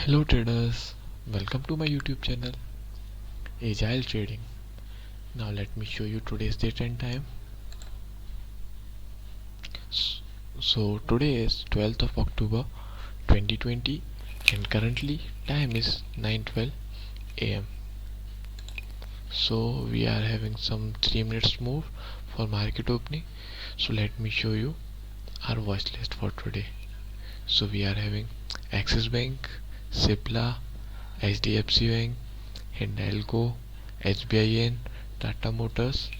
Hello traders, welcome to my YouTube channel Agile Trading. Now let me show you today's date and time. So today is 12th of October 2020 and currently time is 9:12 am. So we are having some 3 minutes more for market opening. So let me show you our watch list for today. So we are having Axis Bank, Cipla, HDFC Bank, Hindalco, SBIN, Tata Motors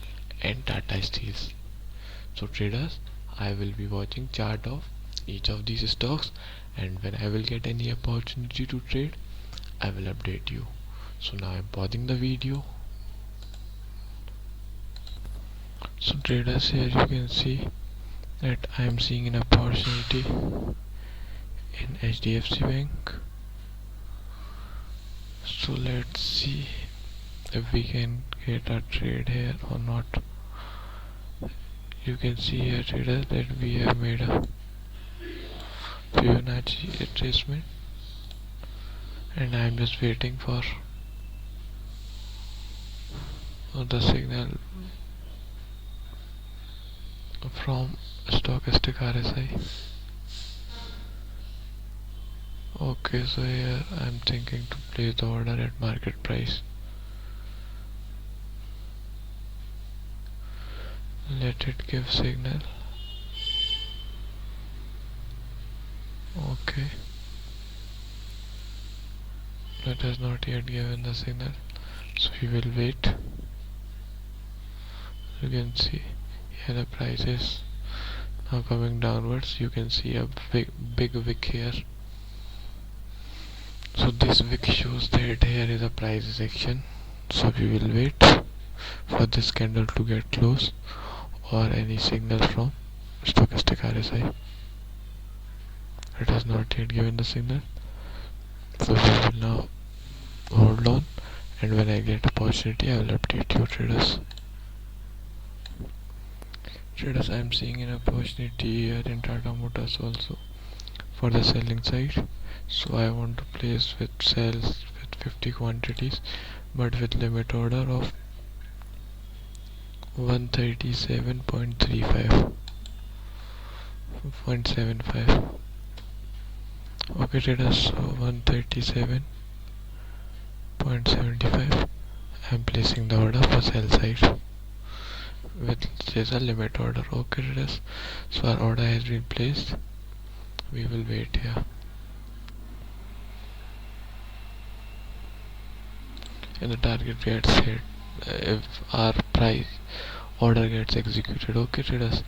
and Tata Steels. So traders, I will be watching chart of each of these stocks, and when I will get any opportunity to trade, I will update you. So now I'm pausing the video. So traders, here you can see that I am seeing an opportunity in HDFC Bank. So let's see if we can get a trade here or not. You can see here traders that we have made a Fibonacci retracement and I am just waiting for the signal from stochastic RSI. Okay, so here I am thinking to place the order at market price. Let it give signal. Okay, that has not yet given the signal, so we will wait. You can see here the price is now coming downwards. You can see a big wick here. So this wick shows that here is a price action. So we will wait for this candle to get close or any signal from stochastic RSI. It has not yet given the signal, so we will now hold on, and when I get opportunity I will update you traders. Traders, I am seeing an opportunity here in Tata Motors also for the selling side. So I want to place with sales with 50 quantities but with limit order of 137.75. Okay traders, so 137.75 I am placing the order for sell side which is a limit order. Okay traders, so our order has been placed. We will wait here and the target gets hit if our price order gets executed. Okay traders,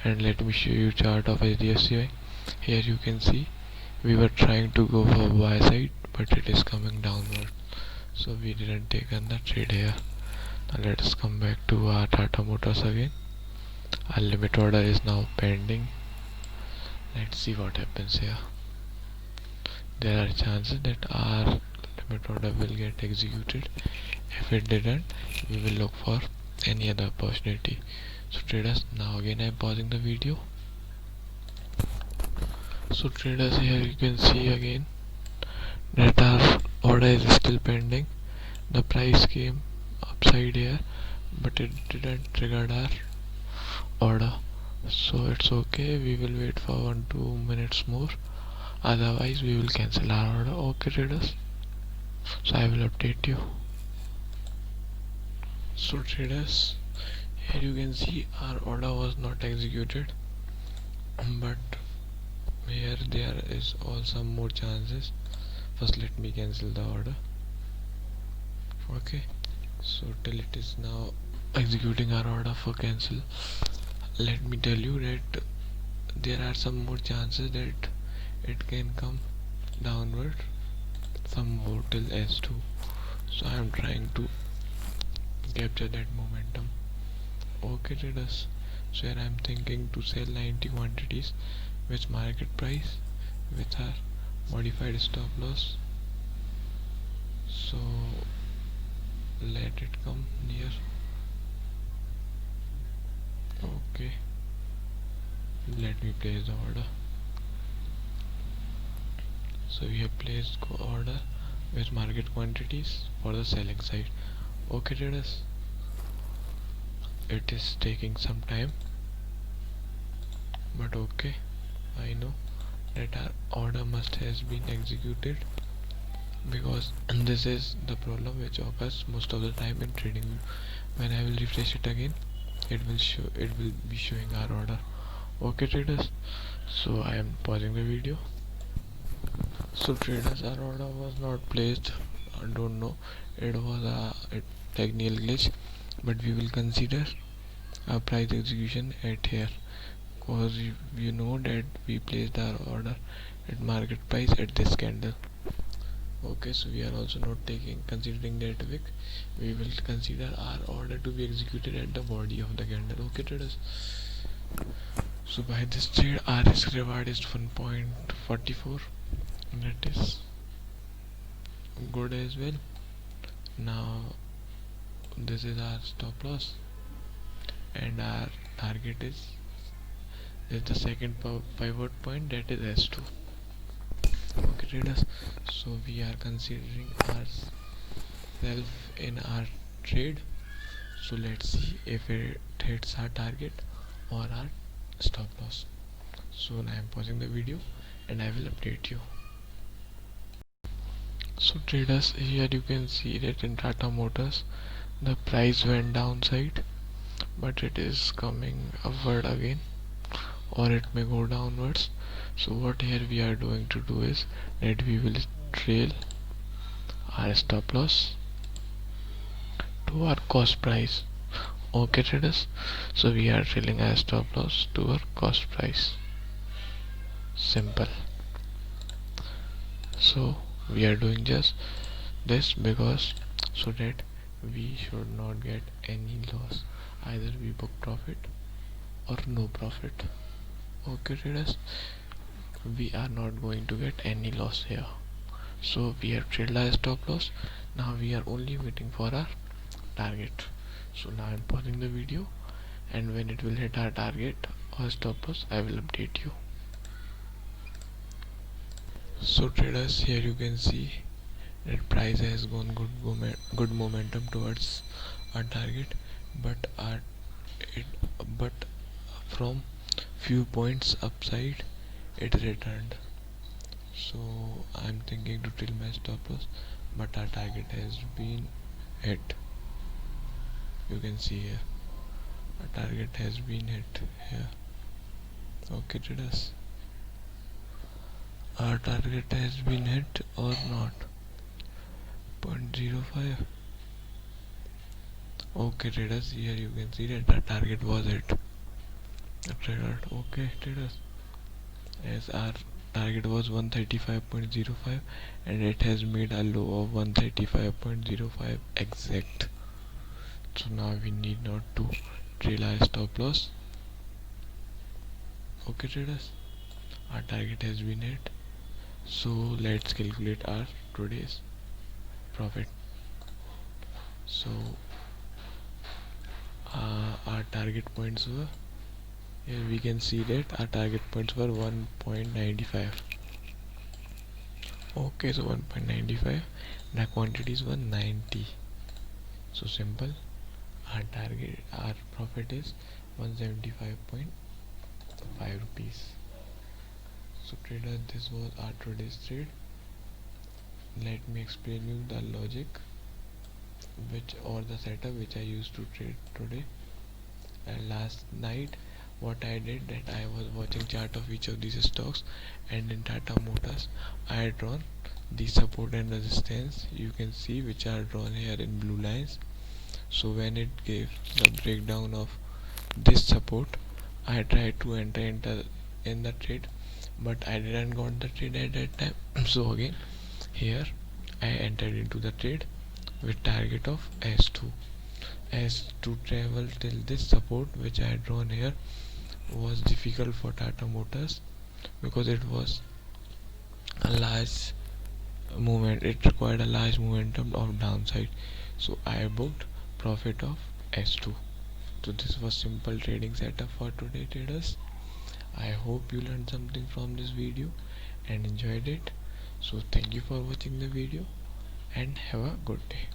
and let me show you chart of HDFC. Here you can see we were trying to go for buy side but it is coming downward, so we didn't take on the trade here. Now let us come back to our Tata Motors again. Our limit order is now pending. Let's see what happens here. There are chances that our limit order will get executed. If it didn't, we will look for any other opportunity. So traders, now again I am pausing the video. So traders, here you can see again that our order is still pending. The price came upside here but it didn't trigger our order, so it's okay. We will wait for 1-2 minutes more, otherwise we will cancel our order. Okay traders, so I will update you. So traders, here you can see our order was not executed, but here there is also more chances. First let me cancel the order. Okay, so till it is now executing our order for cancel, let me tell you that there are some more chances that it can come downward some more till S2. So I am trying to capture that momentum. Okay traders, so here I am thinking to sell 90 quantities with market price with our modified stop loss. So let it come near. Okay, let me place the order. So we have placed order with market quantities for the selling side. Okay traders, it is taking some time, but okay, I know that our order must has been executed, because this is the problem which occurs most of the time in trading. When I will refresh it again, it will be showing our order. Okay traders, so I am pausing the video. So traders, our order was not placed, I don't know, it was a technical glitch, but we will consider a price execution at here, cause you know that we placed our order at market price at this candle. Okay, so we are also not considering that wick. We will consider our order to be executed at the body of the candle. Okay traders, so by this trade our risk reward is 1.44, that is good as well. Now this is our stop loss, and our target is the second pivot point, that is S2. Okay traders, so we are considering ourselves in our trade. So let's see if it hits our target or our stop loss. So now I am pausing the video and I will update you. So traders, here you can see that in Tata Motors the price went downside, but it is coming upward again, or it may go downwards. So what here we are going to do is that we will trail our stop loss to our cost price. Okay traders, so we are trailing our stop loss to our cost price. Simple. So we are doing just this because so that we should not get any loss, either we book profit or no profit. Okay traders, we are not going to get any loss here. So we have trailed our stop loss. Now we are only waiting for our target. So now I'm pausing the video, and when it will hit our target or stop loss, I will update you. So traders, here you can see that price has gone good momentum towards our target, but but from few points upside it returned. So I'm thinking to trail my stop loss, but our target has been hit. You can see here our target has been hit here. Okay traders, our target has been hit or not? 0.05. Okay traders, here you can see that our target was hit. Okay traders, as our target was 135.05 and it has made a low of 135.05 exact. So now we need not to trail our stop loss. Okay traders, our target has been hit. So let's calculate our today's profit. So our target points were, here we can see that our target points were 1.95. Okay, so 1.95, the quantities were 90. So simple, our profit is 175.5 rupees. So trader, this was our today's trade. Let me explain you the logic or the setup which I used to trade today. And last night what I did, that I was watching chart of each of these stocks, and in Tata Motors I had drawn the support and resistance, you can see, which are drawn here in blue lines. So when it gave the breakdown of this support, I tried to enter in the trade, but I didn't got the trade at that time. So again here I entered into the trade with target of S2, as to travel till this support which I had drawn here was difficult for Tata Motors, because it was a large movement, it required a large momentum of downside. So I booked profit of S2. So this was simple trading setup for today traders. I hope you learned something from this video and enjoyed it. So thank you for watching the video and have a good day.